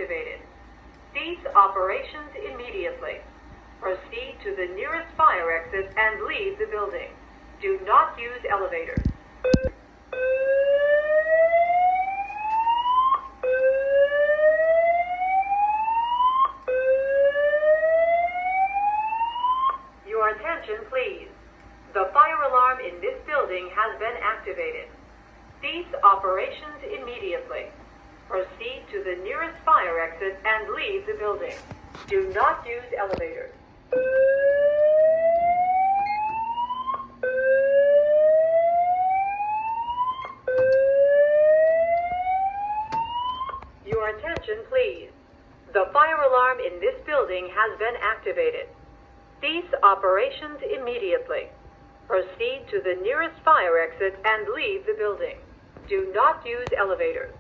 activated. Cease operations immediately. Proceed to the nearest fire exit and leave the building. Do not use elevators. Your attention, please. The fire alarm in this building has been activated. Cease operations immediately. Proceed to the nearest fire exit and leave the building. Do not use elevators. Your attention, please. The fire alarm in this building has been activated. Cease operations immediately. Proceed to the nearest fire exit and leave the building. Do not use elevators.